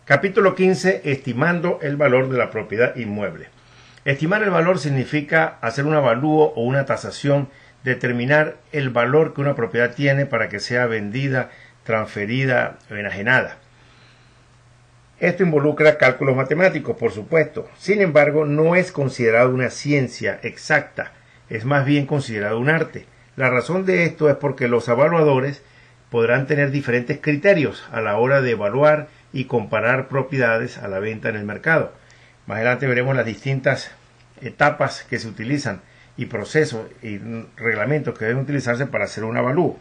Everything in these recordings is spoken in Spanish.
Capítulo 15. Estimando el valor de la propiedad inmueble. Estimar el valor significa hacer un avalúo o una tasación, determinar el valor que una propiedad tiene para que sea vendida, transferida o enajenada. Esto involucra cálculos matemáticos, por supuesto. Sin embargo, no es considerado una ciencia exacta, es más bien considerado un arte. La razón de esto es porque los evaluadores podrán tener diferentes criterios a la hora de evaluar y comparar propiedades a la venta en el mercado. Más adelante veremos las distintas etapas que se utilizan y procesos y reglamentos que deben utilizarse para hacer un avalúo.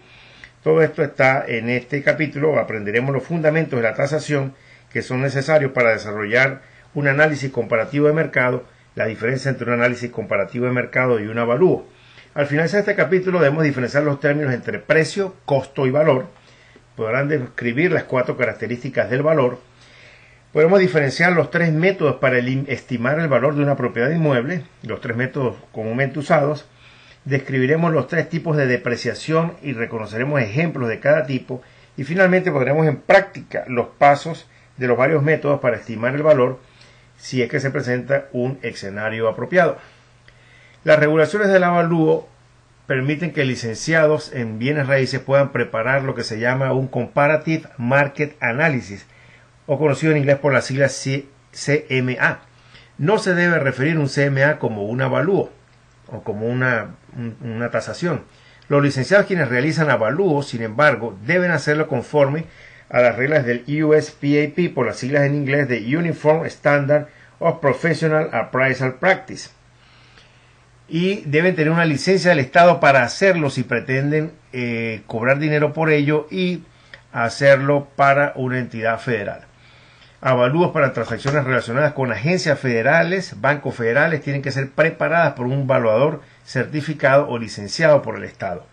Todo esto está en este capítulo. Aprenderemos los fundamentos de la tasación que son necesarios para desarrollar un análisis comparativo de mercado, la diferencia entre un análisis comparativo de mercado y un avalúo. Al finalizar este capítulo debemos diferenciar los términos entre precio, costo y valor. Podrán describir las 4 características del valor. Podemos diferenciar los 3 métodos para estimar el valor de una propiedad inmueble, los 3 métodos comúnmente usados. Describiremos los 3 tipos de depreciación y reconoceremos ejemplos de cada tipo. Y finalmente pondremos en práctica los pasos de los varios métodos para estimar el valor si es que se presenta un escenario apropiado. Las regulaciones del avalúo permiten que licenciados en bienes raíces puedan preparar lo que se llama un Comparative Market Analysis, o conocido en inglés por las siglas CMA. No se debe referir un CMA como un avalúo o como una tasación. Los licenciados quienes realizan avalúos, sin embargo, deben hacerlo conforme a las reglas del USPAP, por las siglas en inglés de Uniform Standard of Professional Appraisal Practice, y deben tener una licencia del Estado para hacerlo si pretenden cobrar dinero por ello y hacerlo para una entidad federal. Avalúos para transacciones relacionadas con agencias federales, bancos federales, tienen que ser preparadas por un evaluador certificado o licenciado por el Estado.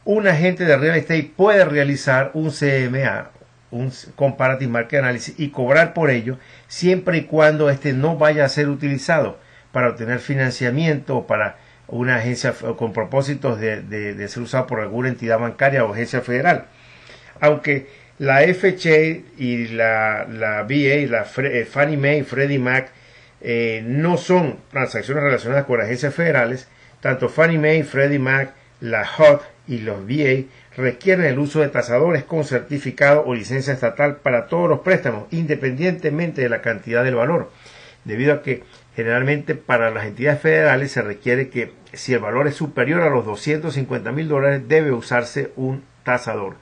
Un agente de real estate puede realizar un CMA, un Comparative Market Analysis, y cobrar por ello siempre y cuando este no vaya a ser utilizado para obtener financiamiento o para una agencia con propósitos de ser usado por alguna entidad bancaria o agencia federal. Aunque la FHA y la VA, la Fannie Mae y Freddie Mac no son transacciones relacionadas con agencias federales, tanto Fannie Mae, Freddie Mac, la HUD y los VA requieren el uso de tasadores con certificado o licencia estatal para todos los préstamos, independientemente de la cantidad del valor, debido a que generalmente para las entidades federales se requiere que si el valor es superior a los $250,000 debe usarse un tasador.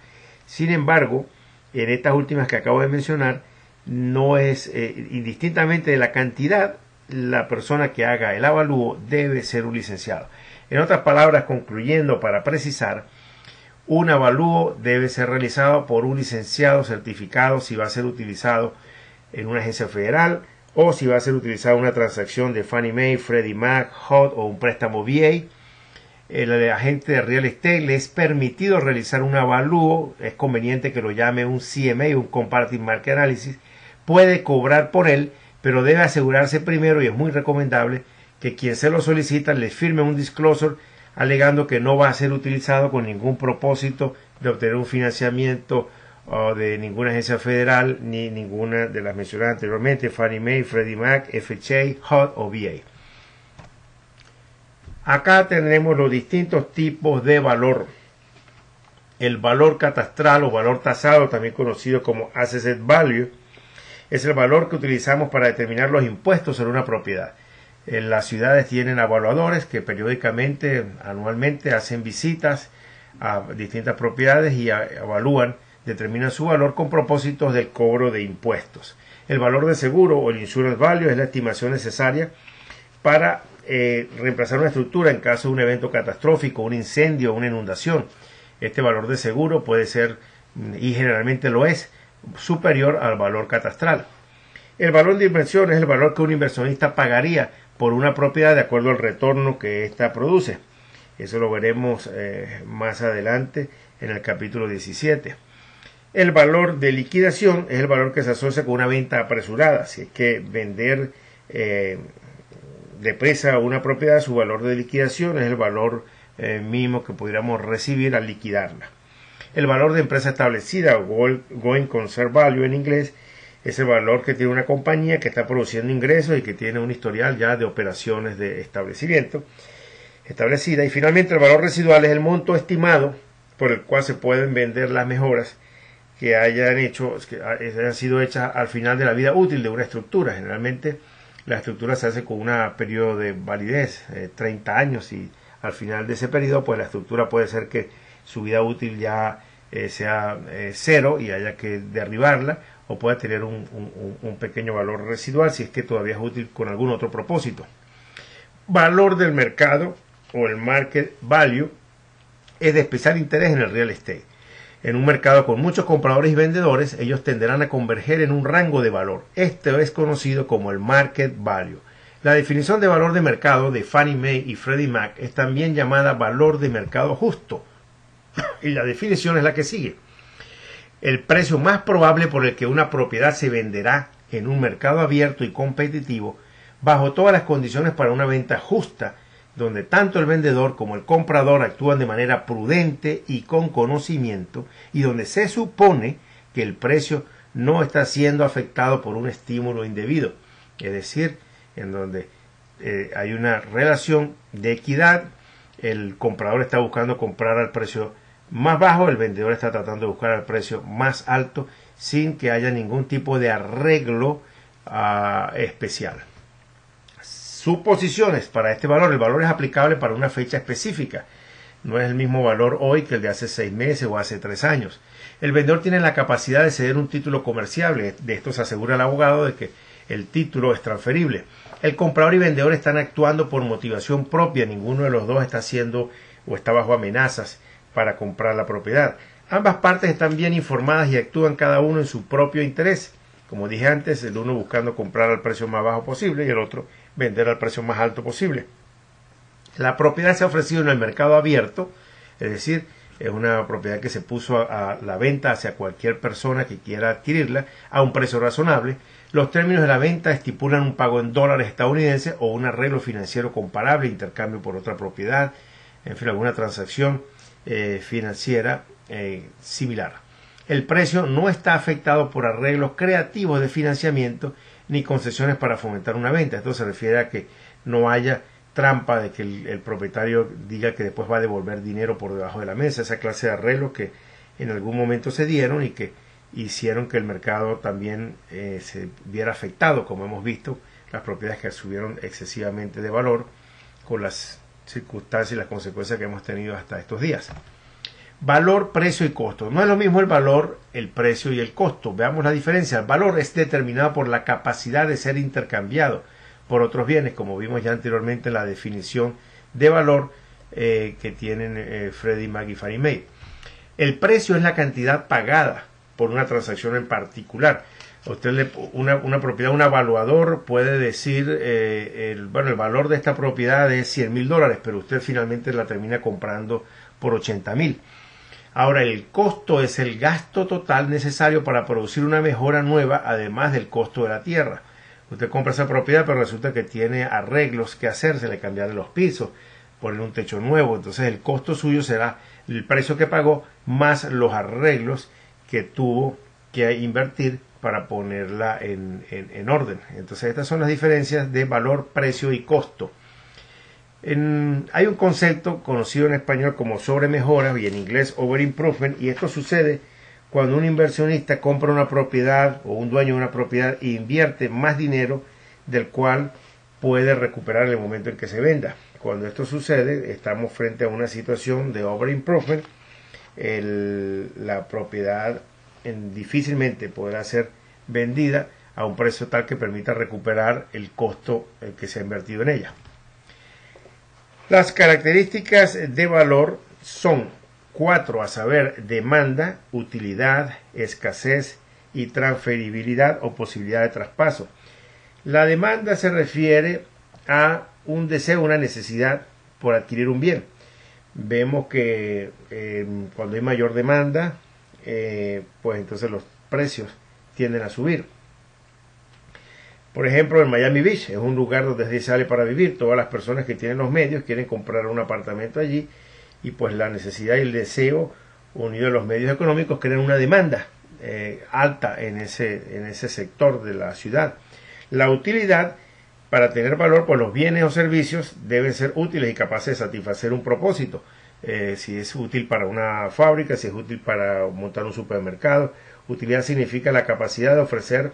Sin embargo, en estas últimas que acabo de mencionar, no es indistintamente de la cantidad, la persona que haga el avalúo debe ser un licenciado. En otras palabras, concluyendo para precisar, un avalúo debe ser realizado por un licenciado certificado si va a ser utilizado en una agencia federal o si va a ser utilizada una transacción de Fannie Mae, Freddie Mac, HUD o un préstamo VA. El agente de real estate le es permitido realizar un avalúo, es conveniente que lo llame un CMA, un Comparative Market Analysis, puede cobrar por él, pero debe asegurarse primero, y es muy recomendable, que quien se lo solicita le firme un disclosure alegando que no va a ser utilizado con ningún propósito de obtener un financiamiento de ninguna agencia federal ni ninguna de las mencionadas anteriormente, Fannie Mae, Freddie Mac, FHA, HUD o VA. Acá tenemos los distintos tipos de valor. El valor catastral o valor tasado, también conocido como Assessed Value, es el valor que utilizamos para determinar los impuestos sobre una propiedad. Las ciudades tienen evaluadores que periódicamente, anualmente, hacen visitas a distintas propiedades y evalúan, determinan su valor con propósitos del cobro de impuestos. El valor de seguro o el Insurance Value es la estimación necesaria para reemplazar una estructura en caso de un evento catastrófico, un incendio o una inundación. Este valor de seguro puede ser, y generalmente lo es, superior al valor catastral. El valor de inversión es el valor que un inversionista pagaría por una propiedad de acuerdo al retorno que ésta produce. Eso lo veremos más adelante en el capítulo 17. El valor de liquidación es el valor que se asocia con una venta apresurada. Si es que vender depresa una propiedad, su valor de liquidación es el valor mínimo que pudiéramos recibir al liquidarla. El valor de empresa establecida, o Going Concern Value en inglés, Es el valor que tiene una compañía que está produciendo ingresos y que tiene un historial ya de operaciones de establecimiento establecida. Y finalmente el valor residual es el monto estimado por el cual se pueden vender las mejoras que hayan sido hechas al final de la vida útil de una estructura. Generalmente la estructura se hace con un periodo de validez, 30 años, y al final de ese periodo pues la estructura puede ser que su vida útil ya sea cero y haya que derribarla, o pueda tener un pequeño valor residual si es que todavía es útil con algún otro propósito. Valor del mercado o el market value es de especial interés en el real estate. En un mercado con muchos compradores y vendedores, ellos tenderán a converger en un rango de valor. Este es conocido como el market value. La definición de valor de mercado de Fannie Mae y Freddie Mac es también llamada valor de mercado justo. Y la definición es la que sigue: el precio más probable por el que una propiedad se venderá en un mercado abierto y competitivo, bajo todas las condiciones para una venta justa, donde tanto el vendedor como el comprador actúan de manera prudente y con conocimiento, y donde se supone que el precio no está siendo afectado por un estímulo indebido. Es decir, en donde hay una relación de equidad, el comprador está buscando comprar al precio más bajo, el vendedor está tratando de buscar al precio más alto, sin que haya ningún tipo de arreglo especial. Suposiciones para este valor: el valor es aplicable para una fecha específica, no es el mismo valor hoy que el de hace 6 meses o hace 3 años. El vendedor tiene la capacidad de ceder un título comerciable, de esto se asegura el abogado de que el título es transferible. El comprador y vendedor están actuando por motivación propia, ninguno de los dos está haciendo o está bajo amenazas para comprar la propiedad. Ambas partes están bien informadas y actúan cada uno en su propio interés. Como dije antes, el uno buscando comprar al precio más bajo posible y el otro vender al precio más alto posible. La propiedad se ha ofrecido en el mercado abierto, es decir, es una propiedad que se puso a la venta hacia cualquier persona que quiera adquirirla a un precio razonable. Los términos de la venta estipulan un pago en dólares estadounidenses o un arreglo financiero comparable, intercambio por otra propiedad, en fin, alguna transacción financiera similar. El precio no está afectado por arreglos creativos de financiamiento ni concesiones para fomentar una venta. Esto se refiere a que no haya trampa de que el propietario diga que después va a devolver dinero por debajo de la mesa. Esa clase de arreglos que en algún momento se dieron y que hicieron que el mercado también se viera afectado, como hemos visto, las propiedades que subieron excesivamente de valor con las circunstancias y las consecuencias que hemos tenido hasta estos días. Valor, precio y costo. No es lo mismo el valor, el precio y el costo. Veamos la diferencia. El valor es determinado por la capacidad de ser intercambiado por otros bienes, como vimos ya anteriormente en la definición de valor que tienen Freddie Mac y Fannie Mae. El precio es la cantidad pagada por una transacción en particular. Una propiedad, un evaluador puede decir el valor de esta propiedad es $100,000, pero usted finalmente la termina comprando por $80,000. Ahora, el costo es el gasto total necesario para producir una mejora nueva, además del costo de la tierra. Usted compra esa propiedad, pero resulta que tiene arreglos que hacerse, le cambiarle los pisos, poner un techo nuevo. Entonces el costo suyo será el precio que pagó más los arreglos que tuvo que invertir para ponerla en orden. Entonces estas son las diferencias de valor, precio y costo. Hay un concepto conocido en español como sobremejora y en inglés over improvement, y esto sucede cuando un inversionista compra una propiedad o un dueño de una propiedad e invierte más dinero del cual puede recuperar en el momento en que se venda. Cuando esto sucede, estamos frente a una situación de over improvement. La propiedad difícilmente podrá ser vendida a un precio tal que permita recuperar el costo que se ha invertido en ella. Las características de valor son 4, a saber, demanda, utilidad, escasez y transferibilidad o posibilidad de traspaso. La demanda se refiere a un deseo, una necesidad por adquirir un bien. Vemos que cuando hay mayor demanda, pues entonces los precios tienden a subir. Por ejemplo, en Miami Beach es un lugar donde se sale para vivir. Todas las personas que tienen los medios quieren comprar un apartamento allí, y pues la necesidad y el deseo unido a los medios económicos crean una demanda alta en ese sector de la ciudad. La utilidad, para tener valor, pues los bienes o servicios deben ser útiles y capaces de satisfacer un propósito. Si es útil para una fábrica, si es útil para montar un supermercado. Utilidad significa la capacidad de ofrecer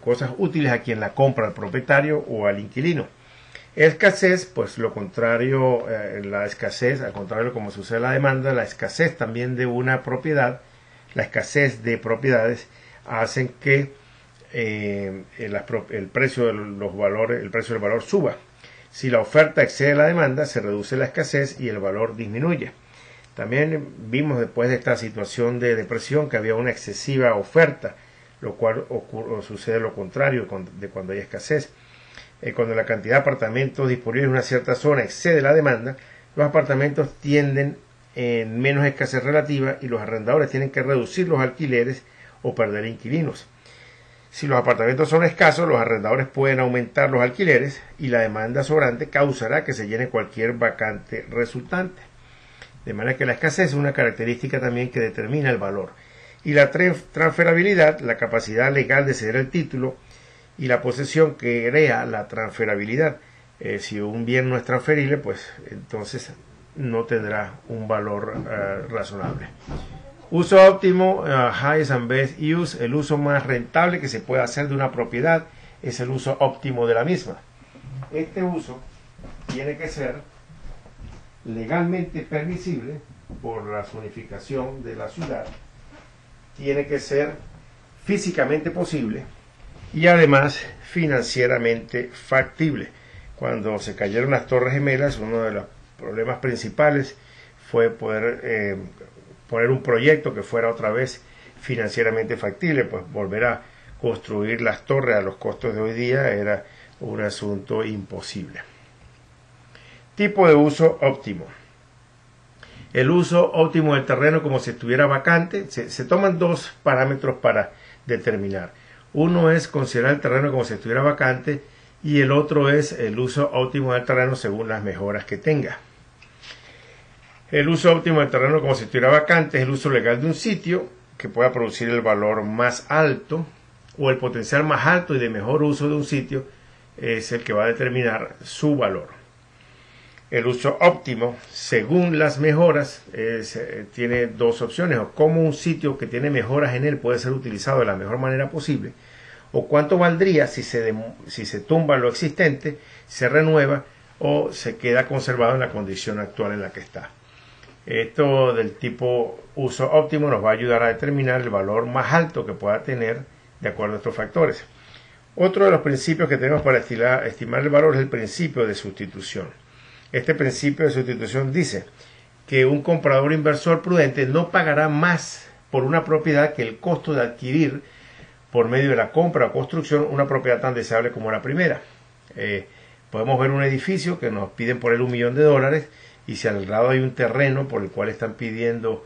cosas útiles a quien la compra, al propietario o al inquilino. Escasez, pues lo contrario, la escasez, al contrario como sucede la demanda, la escasez también de una propiedad, la escasez de propiedades hacen que el precio del valor suba. Si la oferta excede la demanda, se reduce la escasez y el valor disminuye. También vimos después de esta situación de depresión que había una excesiva oferta, lo cual sucede lo contrario de cuando hay escasez. Cuando la cantidad de apartamentos disponibles en una cierta zona excede la demanda, los apartamentos tienden en menos escasez relativa y los arrendadores tienen que reducir los alquileres o perder inquilinos. Si los apartamentos son escasos, los arrendadores pueden aumentar los alquileres y la demanda sobrante causará que se llene cualquier vacante resultante. De manera que la escasez es una característica también que determina el valor. Y la transferabilidad, la capacidad legal de ceder el título y la posesión que crea la transferabilidad. Si un bien no es transferible, pues entonces no tendrá un valor razonable. Uso óptimo, highest and best use, el uso más rentable que se puede hacer de una propiedad es el uso óptimo de la misma. Este uso tiene que ser legalmente permisible por la zonificación de la ciudad, tiene que ser físicamente posible y además financieramente factible. Cuando se cayeron las Torres Gemelas, uno de los problemas principales fue poder poner un proyecto que fuera otra vez financieramente factible, pues volver a construir las torres a los costos de hoy día era un asunto imposible. Tipo de uso óptimo. El uso óptimo del terreno como si estuviera vacante. Se toman dos parámetros para determinar. Uno es considerar el terreno como si estuviera vacante y el otro es el uso óptimo del terreno según las mejoras que tenga. El uso óptimo del terreno como si estuviera vacante es el uso legal de un sitio que pueda producir el valor más alto o el potencial más alto y de mejor uso de un sitio es el que va a determinar su valor. El uso óptimo, según las mejoras, tiene dos opciones: o cómo un sitio que tiene mejoras en él puede ser utilizado de la mejor manera posible, o cuánto valdría si se tumba lo existente, se renueva o se queda conservado en la condición actual en la que está. Esto del tipo uso óptimo nos va a ayudar a determinar el valor más alto que pueda tener de acuerdo a estos factores. Otro de los principios que tenemos para estimar el valor es el principio de sustitución. Este principio de sustitución dice que un comprador inversor prudente no pagará más por una propiedad que el costo de adquirir por medio de la compra o construcción una propiedad tan deseable como la primera. Podemos ver un edificio que nos piden por él $1.000.000 y si al lado hay un terreno por el cual están pidiendo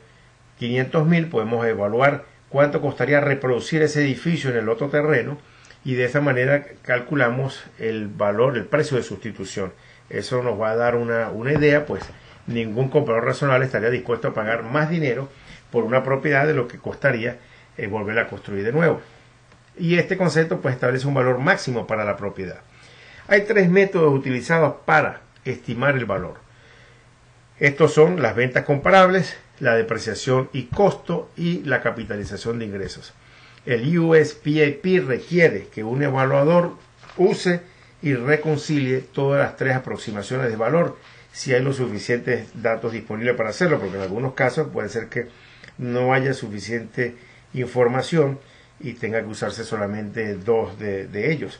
500.000, podemos evaluar cuánto costaría reproducir ese edificio en el otro terreno y de esa manera calculamos el valor, el precio de sustitución. Eso nos va a dar una idea, pues ningún comprador razonable estaría dispuesto a pagar más dinero por una propiedad de lo que costaría volverla a construir de nuevo. Y este concepto pues establece un valor máximo para la propiedad. Hay tres métodos utilizados para estimar el valor. Estos son las ventas comparables, la depreciación y costo y la capitalización de ingresos. El USPAP requiere que un evaluador use y reconcilie todas las tres aproximaciones de valor si hay los suficientes datos disponibles para hacerlo, porque en algunos casos puede ser que no haya suficiente información y tenga que usarse solamente dos de ellos.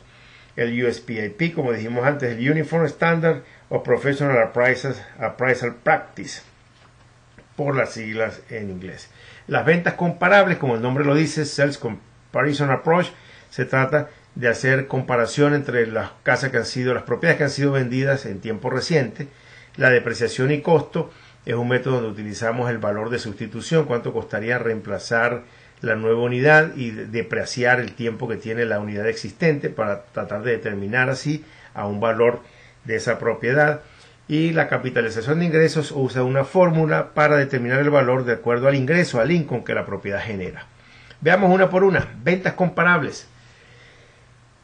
El USPAP, como dijimos antes, el Uniform Standard of Professional Appraisal Practice, por las siglas en inglés. Las ventas comparables, como el nombre lo dice, Sales Comparison Approach, se trata de hacer comparación entre las propiedades que han sido vendidas en tiempo reciente. La depreciación y costo es un método donde utilizamos el valor de sustitución, cuánto costaría reemplazar la nueva unidad y depreciar el tiempo que tiene la unidad existente para tratar de determinar así a un valor de esa propiedad. Y la capitalización de ingresos usa una fórmula para determinar el valor de acuerdo al ingreso, al income que la propiedad genera. Veamos una por una. Ventas comparables.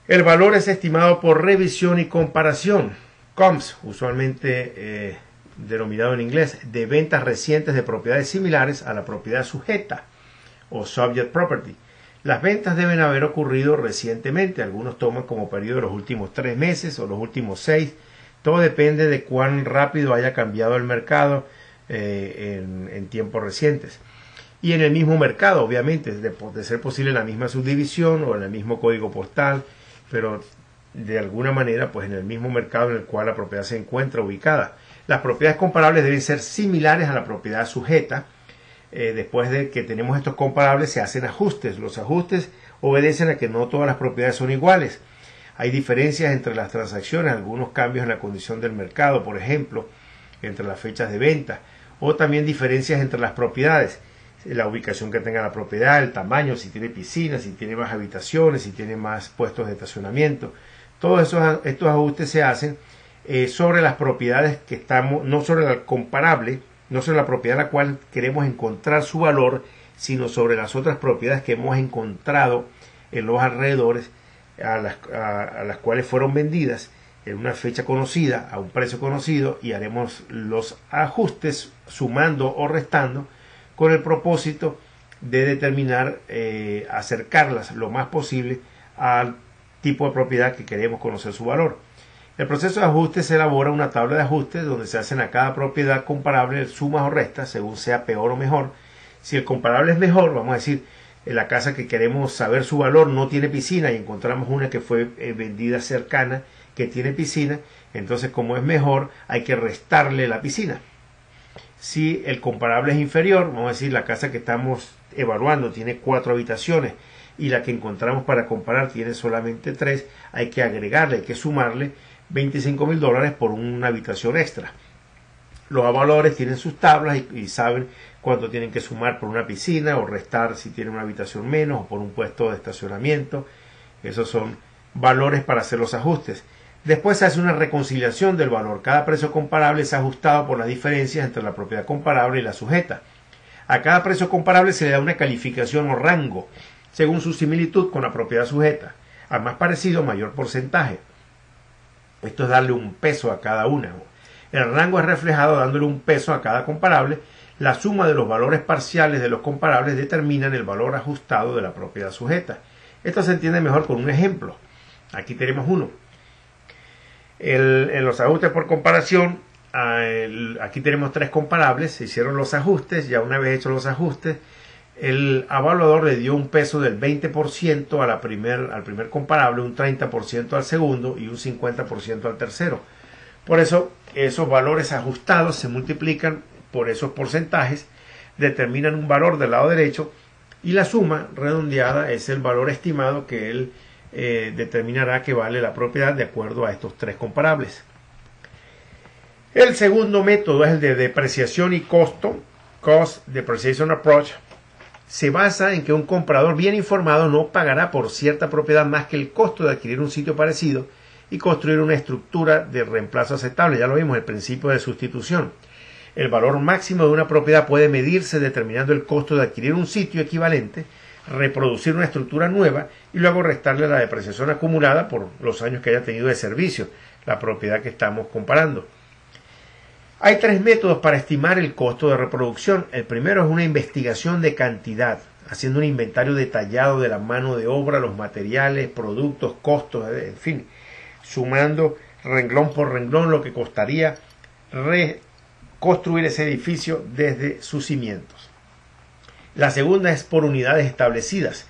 El valor es estimado por revisión y comparación. COMS, usualmente denominado en inglés, de ventas recientes de propiedades similares a la propiedad sujeta o subject property. Las ventas deben haber ocurrido recientemente. Algunos toman como periodo los últimos 3 meses o los últimos 6. Todo depende de cuán rápido haya cambiado el mercado en tiempos recientes. Y en el mismo mercado, obviamente, de ser posible en la misma subdivisión o en el mismo código postal, pero de alguna manera pues en el mismo mercado en el cual la propiedad se encuentra ubicada. Las propiedades comparables deben ser similares a la propiedad sujeta. Después de que tenemos estos comparables se hacen ajustes. Los ajustes obedecen a que no todas las propiedades son iguales. Hay diferencias entre las transacciones, algunos cambios en la condición del mercado, por ejemplo, entre las fechas de venta, o también diferencias entre las propiedades, la ubicación que tenga la propiedad, el tamaño, si tiene piscina, si tiene más habitaciones, si tiene más puestos de estacionamiento. Todos estos ajustes se hacen sobre las propiedades que estamos, no sobre el comparable, no sobre la propiedad a la cual queremos encontrar su valor, sino sobre las otras propiedades que hemos encontrado en los alrededores a las cuales fueron vendidas en una fecha conocida, a un precio conocido, y haremos los ajustes sumando o restando con el propósito de determinar, acercarlas lo más posible al tipo de propiedad que queremos conocer su valor. El proceso de ajuste se elabora una tabla de ajustes donde se hacen a cada propiedad comparable sumas o restas según sea peor o mejor. Si el comparable es mejor, vamos a decir, en la casa que queremos saber su valor no tiene piscina y encontramos una que fue vendida cercana que tiene piscina, entonces como es mejor hay que restarle la piscina. Si el comparable es inferior, vamos a decir la casa que estamos evaluando tiene 4 habitaciones y la que encontramos para comparar tiene solamente 3, hay que agregarle, hay que sumarle $25,000 por una habitación extra. Los evaluadores tienen sus tablas y saben cuánto tienen que sumar por una piscina o restar si tienen una habitación menos o por un puesto de estacionamiento. Esos son valores para hacer los ajustes. Después se hace una reconciliación del valor. Cada precio comparable es ajustado por las diferencias entre la propiedad comparable y la sujeta. A cada precio comparable se le da una calificación o rango según su similitud con la propiedad sujeta. Al más parecido, mayor porcentaje. Esto es darle un peso a cada una. El rango es reflejado dándole un peso a cada comparable. La suma de los valores parciales de los comparables determinan el valor ajustado de la propiedad sujeta. Esto se entiende mejor con un ejemplo. Aquí tenemos uno. En los ajustes por comparación, aquí tenemos 3 comparables. Se hicieron los ajustes. Ya una vez hechos los ajustes, el evaluador le dio un peso del 20% al primer comparable, un 30% al segundo y un 50% al tercero. Por eso, esos valores ajustados se multiplican por esos porcentajes, determinan un valor del lado derecho y la suma redondeada es el valor estimado que él determinará que vale la propiedad de acuerdo a estos 3 comparables. El segundo método es el de depreciación y costo, Cost Depreciation Approach. Se basa en que un comprador bien informado no pagará por cierta propiedad más que el costo de adquirir un sitio parecido y construir una estructura de reemplazo aceptable. Ya lo vimos, el principio de sustitución. El valor máximo de una propiedad puede medirse determinando el costo de adquirir un sitio equivalente, reproducir una estructura nueva y luego restarle la depreciación acumulada por los años que haya tenido de servicio la propiedad que estamos comparando. Hay 3 métodos para estimar el costo de reproducción. El primero es una investigación de cantidad, haciendo un inventario detallado de la mano de obra, los materiales, productos, costos, en fin, sumando renglón por renglón lo que costaría reconstruir ese edificio desde sus cimientos. La segunda es por unidades establecidas.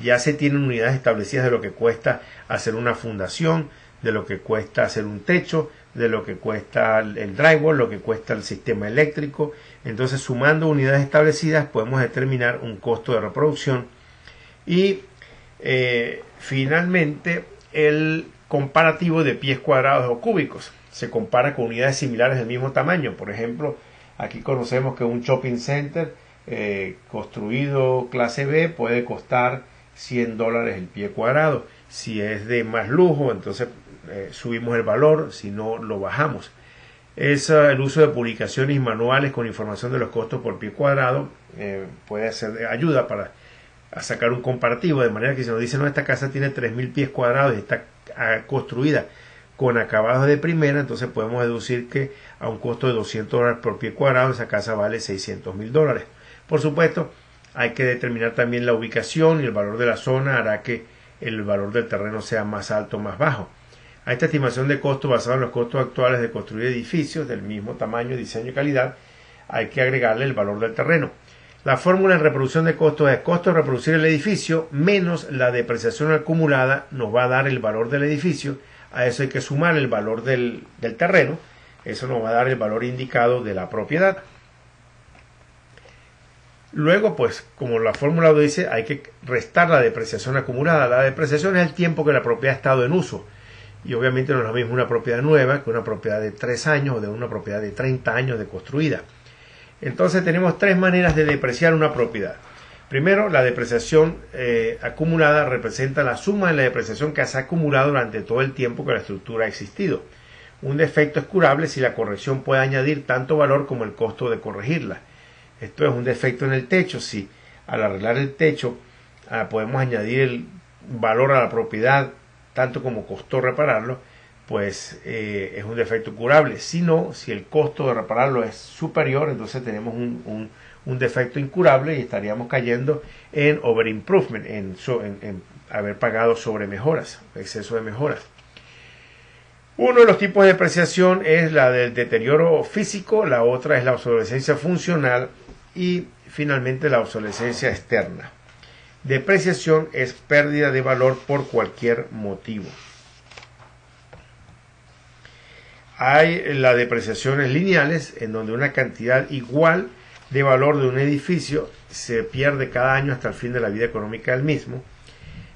Ya se tienen unidades establecidas de lo que cuesta hacer una fundación, de lo que cuesta hacer un techo, de lo que cuesta el drywall, lo que cuesta el sistema eléctrico. Entonces, sumando unidades establecidas podemos determinar un costo de reproducción. Y finalmente el comparativo de pies cuadrados o cúbicos. Se compara con unidades similares del mismo tamaño. Por ejemplo, aquí conocemos que un shopping center construido clase B puede costar $100 el pie cuadrado. Si es de más lujo, entonces subimos el valor, si no lo bajamos. El uso de publicaciones y manuales con información de los costos por pie cuadrado puede ser de ayuda para a sacar un comparativo, de manera que si nos dicen, no, esta casa tiene 3.000 pies cuadrados y está construida con acabados de primera, entonces podemos deducir que a un costo de $200 por pie cuadrado esa casa vale $600.000. Por supuesto, hay que determinar también la ubicación y el valor de la zona hará que el valor del terreno sea más alto o más bajo. A esta estimación de costo basada en los costos actuales de construir edificios del mismo tamaño, diseño y calidad, hay que agregarle el valor del terreno. La fórmula en reproducción de costos es costo de reproducir el edificio menos la depreciación acumulada nos va a dar el valor del edificio. A eso hay que sumar el valor del terreno. Eso nos va a dar el valor indicado de la propiedad. Luego, pues, como la fórmula lo dice, hay que restar la depreciación acumulada. La depreciación es el tiempo que la propiedad ha estado en uso. Y obviamente no es lo mismo una propiedad nueva que una propiedad de 3 años o de una propiedad de 30 años de construida. Entonces tenemos 3 maneras de depreciar una propiedad. Primero, la depreciación acumulada representa la suma de la depreciación que se ha acumulado durante todo el tiempo que la estructura ha existido. Un defecto es curable si la corrección puede añadir tanto valor como el costo de corregirla. Esto es un defecto en el techo. Si al arreglar el techo podemos añadir el valor a la propiedad tanto como costó repararlo, pues es un defecto curable. Si no, si el costo de repararlo es superior, entonces tenemos un defecto incurable y estaríamos cayendo en overimprovement, en haber pagado sobre mejoras, exceso de mejoras. Uno de los tipos de depreciación es la del deterioro físico, la otra es la obsolescencia funcional y finalmente la obsolescencia externa. Depreciación es pérdida de valor por cualquier motivo. Hay las depreciaciones lineales, en donde una cantidad igual de valor de un edificio se pierde cada año hasta el fin de la vida económica del mismo.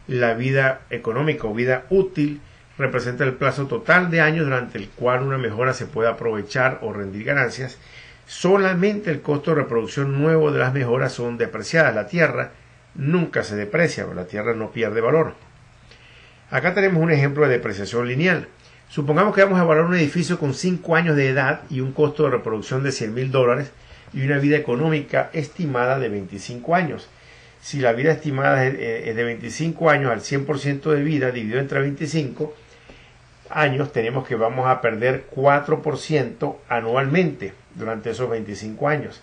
La vida económica o vida útil representa el plazo total de años durante el cual una mejora se puede aprovechar o rendir ganancias. Solamente el costo de reproducción nuevo de las mejoras son depreciadas. La tierra nunca se deprecia, la tierra no pierde valor. Acá tenemos un ejemplo de depreciación lineal. Supongamos que vamos a evaluar un edificio con 5 años de edad y un costo de reproducción de $100.000 y una vida económica estimada de 25 años. Si la vida estimada es de 25 años al 100% de vida dividido entre 25 años, tenemos que vamos a perder 4% anualmente durante esos 25 años.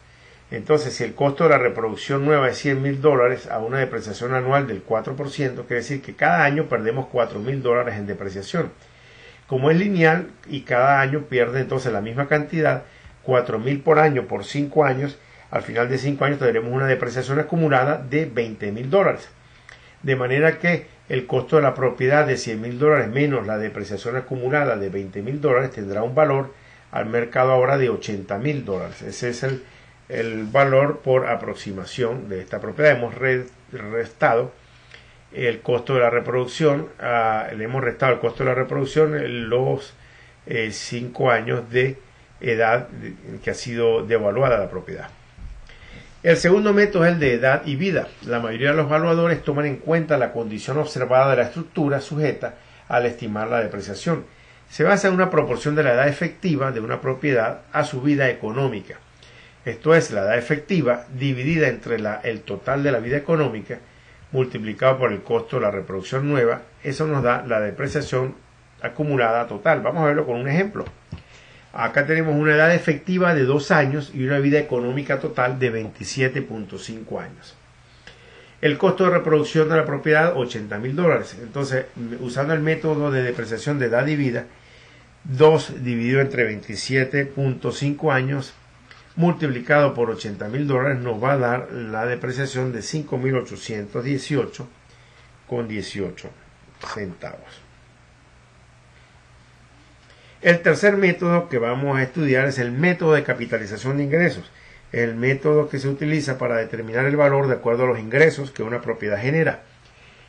Entonces, si el costo de la reproducción nueva es $100.000 a una depreciación anual del 4%, quiere decir que cada año perdemos $4.000 en depreciación. Como es lineal y cada año pierde entonces la misma cantidad, $4.000 por año por 5 años, al final de 5 años tendremos una depreciación acumulada de $20.000. De manera que el costo de la propiedad de $100.000 menos la depreciación acumulada de $20.000 tendrá un valor al mercado ahora de $80.000. Ese es el valor por aproximación de esta propiedad. Hemos restado el costo de la reproducción, le hemos restado el costo de la reproducción en los 5 años de edad que ha sido devaluada la propiedad. El segundo método es el de edad y vida. La mayoría de los evaluadores toman en cuenta la condición observada de la estructura sujeta al estimar la depreciación. Se basa en una proporción de la edad efectiva de una propiedad a su vida económica. Esto es, la edad efectiva dividida entre el total de la vida económica multiplicado por el costo de la reproducción nueva. Eso nos da la depreciación acumulada total. Vamos a verlo con un ejemplo. Acá tenemos una edad efectiva de 2 años y una vida económica total de 27.5 años. El costo de reproducción de la propiedad, $80.000. Entonces, usando el método de depreciación de edad y vida, 2 dividido entre 27.5 años multiplicado por $80.000 nos va a dar la depreciación de 5.818,18 centavos. El tercer método que vamos a estudiar es el método de capitalización de ingresos, el método que se utiliza para determinar el valor de acuerdo a los ingresos que una propiedad genera.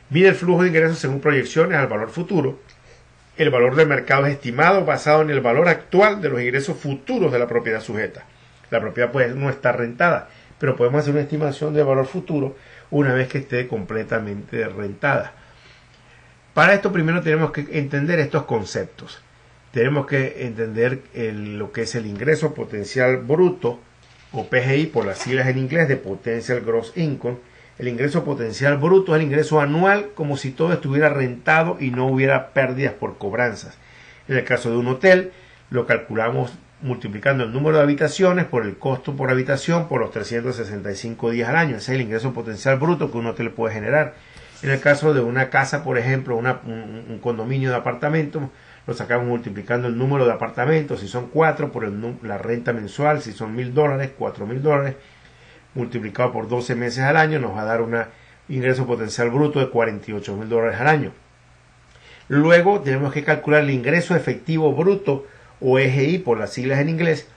Mide el flujo de ingresos según proyecciones al valor futuro. El valor del mercado es estimado basado en el valor actual de los ingresos futuros de la propiedad sujeta. La propiedad puede no estar rentada, pero podemos hacer una estimación de valor futuro una vez que esté completamente rentada. Para esto primero tenemos que entender estos conceptos. Tenemos que entender lo que es el ingreso potencial bruto, o PGI por las siglas en inglés de Potential Gross Income, El ingreso potencial bruto es el ingreso anual como si todo estuviera rentado y no hubiera pérdidas por cobranzas. En el caso de un hotel, lo calculamos multiplicando el número de habitaciones por el costo por habitación por los 365 días al año. Ese es el ingreso potencial bruto que un hotel puede generar. En el caso de una casa, por ejemplo, un condominio de apartamentos, lo sacamos multiplicando el número de apartamentos, si son 4, por la renta mensual, si son $1,000, $4,000, multiplicado por 12 meses al año, nos va a dar un ingreso potencial bruto de $48,000 al año. Luego tenemos que calcular el ingreso efectivo bruto, o EGI por las siglas en inglés,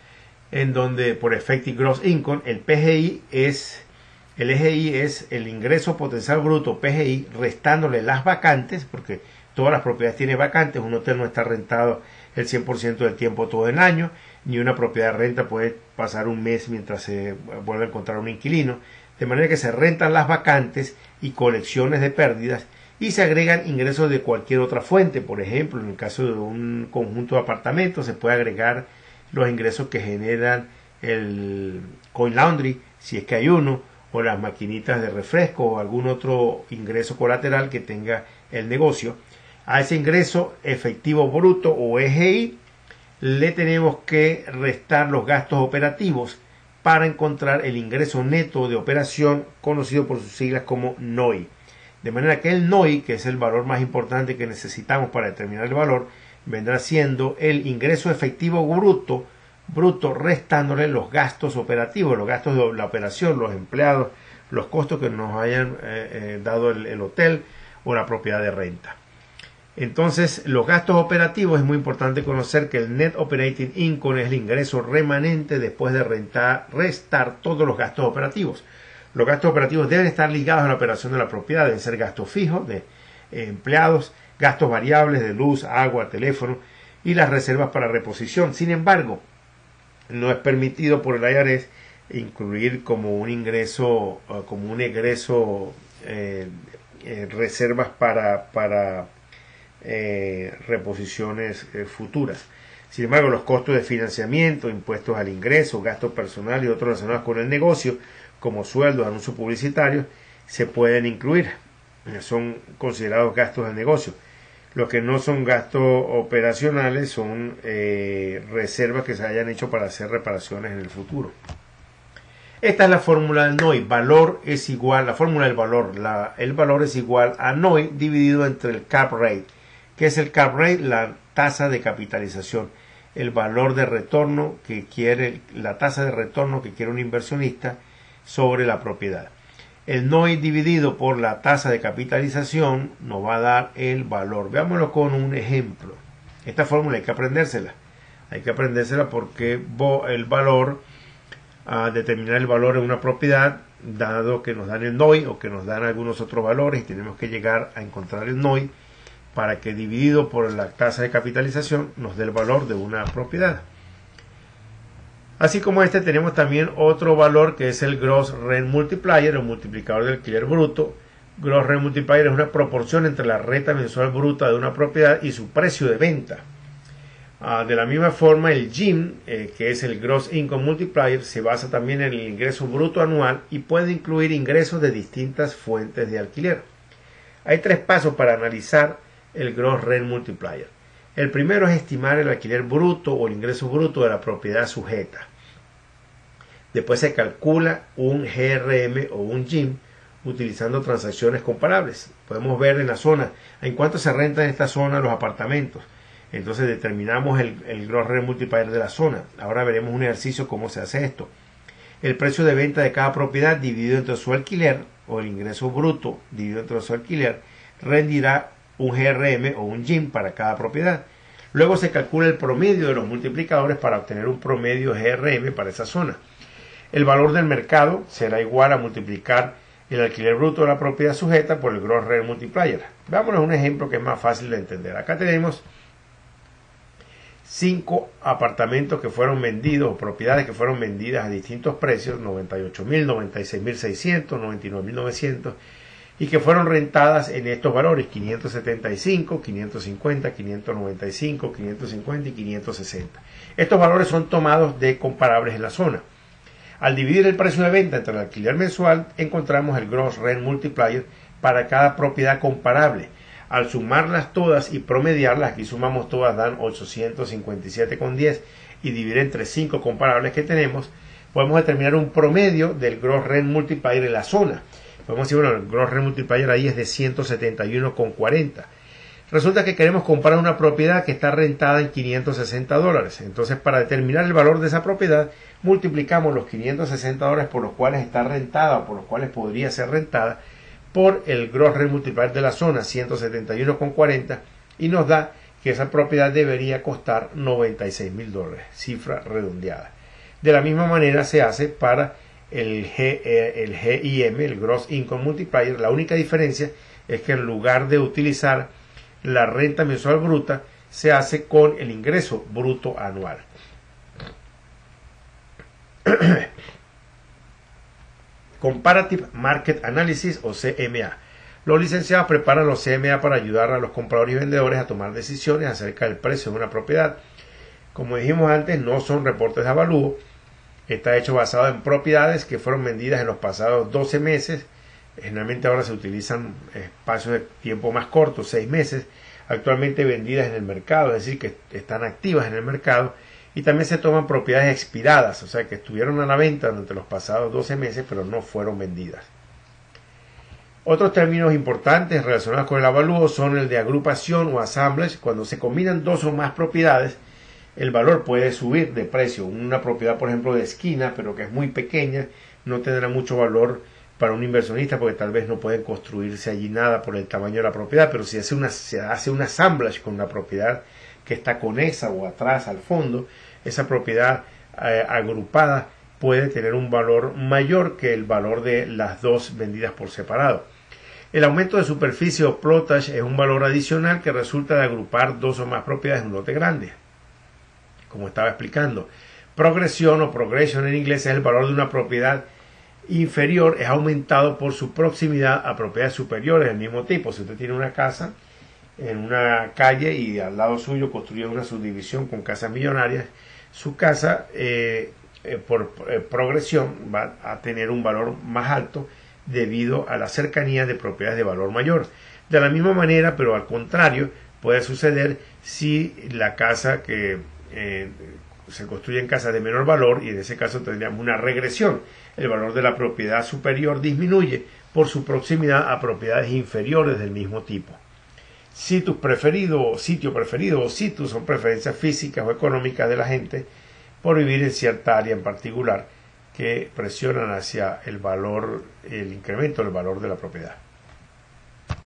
en donde por Effective Gross Income, el EGI es el ingreso potencial bruto, PGI, restándole las vacantes, porque todas las propiedades tienen vacantes. Un hotel no está rentado el 100% del tiempo todo el año, ni una propiedad de renta puede pasar un mes mientras se vuelve a encontrar un inquilino, de manera que se rentan las vacantes y colecciones de pérdidas y se agregan ingresos de cualquier otra fuente. Por ejemplo, en el caso de un conjunto de apartamentos se puede agregar los ingresos que generan el coin laundry, si es que hay uno, o las maquinitas de refresco o algún otro ingreso colateral que tenga el negocio. A ese ingreso efectivo bruto o EGI le tenemos que restar los gastos operativos para encontrar el ingreso neto de operación, conocido por sus siglas como NOI. De manera que el NOI, que es el valor más importante que necesitamos para determinar el valor, vendrá siendo el ingreso efectivo bruto restándole los gastos operativos, los gastos de la operación, los empleados, los costos que nos hayan dado el hotel o la propiedad de renta. Entonces, los gastos operativos, es muy importante conocer que el Net Operating Income es el ingreso remanente después de restar todos los gastos operativos. Los gastos operativos deben estar ligados a la operación de la propiedad, deben ser gastos fijos de empleados, gastos variables de luz, agua, teléfono y las reservas para reposición. Sin embargo, no es permitido por el IRS incluir como un ingreso, reservas para reposiciones futuras. Sin embargo, los costos de financiamiento, impuestos al ingreso, gastos personales y otros relacionados con el negocio, como sueldos, anuncios publicitarios, se pueden incluir. Son considerados gastos del negocio. Los que no son gastos operacionales son reservas que se hayan hecho para hacer reparaciones en el futuro. Esta es la fórmula del NOI. La fórmula del valor. El valor es igual a NOI dividido entre el cap rate. ¿Qué es el cap rate? La tasa de capitalización. El valor de retorno que quiere, la tasa de retorno que quiere un inversionista sobre la propiedad. El NOI dividido por la tasa de capitalización nos va a dar el valor. Veámoslo con un ejemplo. Esta fórmula hay que aprendérsela. Hay que aprendérsela porque el valor, determinar el valor de una propiedad, dado que nos dan el NOI o que nos dan algunos otros valores, y tenemos que llegar a encontrar el NOI para que dividido por la tasa de capitalización nos dé el valor de una propiedad. Así como tenemos también otro valor que es el Gross Rent Multiplier, o multiplicador del alquiler bruto. Gross Rent Multiplier es una proporción entre la renta mensual bruta de una propiedad y su precio de venta. De la misma forma, el GIM, que es el Gross Income Multiplier, se basa también en el ingreso bruto anual y puede incluir ingresos de distintas fuentes de alquiler. Hay 3 pasos para analizar el Gross Rent Multiplier. El primero es estimar el alquiler bruto o el ingreso bruto de la propiedad sujeta. Después se calcula un GRM o un GIM utilizando transacciones comparables. Podemos ver en la zona en cuánto se renta en esta zona los apartamentos. Entonces determinamos el Gross Rent Multiplier de la zona. Ahora veremos un ejercicio cómo se hace esto. El precio de venta de cada propiedad dividido entre su alquiler, o el ingreso bruto dividido entre su alquiler, rendirá un GRM o un GIM para cada propiedad. Luego se calcula el promedio de los multiplicadores para obtener un promedio GRM para esa zona. El valor del mercado será igual a multiplicar el alquiler bruto de la propiedad sujeta por el Gross Rent Multiplier. Veámonos un ejemplo que es más fácil de entender. Acá tenemos 5 apartamentos que fueron vendidos, o propiedades que fueron vendidas a distintos precios, 98.000, 96.600, 99.900, y que fueron rentadas en estos valores, 575, 550, 595, 550 y 560. Estos valores son tomados de comparables en la zona. Al dividir el precio de venta entre el alquiler mensual, encontramos el Gross Rent Multiplier para cada propiedad comparable. Al sumarlas todas y promediarlas, aquí sumamos todas, dan 857,10 y dividir entre 5 comparables que tenemos, podemos determinar un promedio del Gross Rent Multiplier en la zona. Podemos decir, bueno, el Gross Rent Multiplier ahí es de 171,40. Resulta que queremos comprar una propiedad que está rentada en $560. Entonces, para determinar el valor de esa propiedad, multiplicamos los $560 por los cuales está rentada o por los cuales podría ser rentada por el Gross Rent Multiplier de la zona, 171,40, y nos da que esa propiedad debería costar $96,000, cifra redondeada. De la misma manera se hace para el GIM, el Gross Income Multiplier. La única diferencia es que en lugar de utilizar la renta mensual bruta, se hace con el ingreso bruto anual. Comparative Market Analysis o CMA. Los licenciados preparan los CMA para ayudar a los compradores y vendedores a tomar decisiones acerca del precio de una propiedad. Como dijimos antes, no son reportes de avalúo. Está hecho basado en propiedades que fueron vendidas en los pasados 12 meses. Generalmente ahora se utilizan espacios de tiempo más cortos, 6 meses, actualmente vendidas en el mercado, es decir, que están activas en el mercado, y también se toman propiedades expiradas, o sea, que estuvieron a la venta durante los pasados 12 meses, pero no fueron vendidas. Otros términos importantes relacionados con el avalúo son el de agrupación o assemblage. Cuando se combinan dos o más propiedades, el valor puede subir de precio. Una propiedad, por ejemplo, de esquina, pero que es muy pequeña, no tendrá mucho valor para un inversionista porque tal vez no pueden construirse allí nada por el tamaño de la propiedad, pero si se hace un assemblage con una propiedad que está conexa o atrás al fondo, esa propiedad agrupada puede tener un valor mayor que el valor de las dos vendidas por separado. El aumento de superficie o plotage es un valor adicional que resulta de agrupar dos o más propiedades en un lote grande. Como estaba explicando, progresión o progression en inglés es el valor de una propiedad inferior, es aumentado por su proximidad a propiedades superiores del mismo tipo. Si usted tiene una casa en una calle y al lado suyo construye una subdivisión con casas millonarias, su casa por progresión va a tener un valor más alto debido a la cercanía de propiedades de valor mayor. De la misma manera, pero al contrario, puede suceder si la casa que se construye en casas de menor valor, y en ese caso tendríamos una regresión. El valor de la propiedad superior disminuye por su proximidad a propiedades inferiores del mismo tipo. Sitio preferido o situs son preferencias físicas o económicas de la gente por vivir en cierta área en particular que presionan hacia el incremento del valor de la propiedad.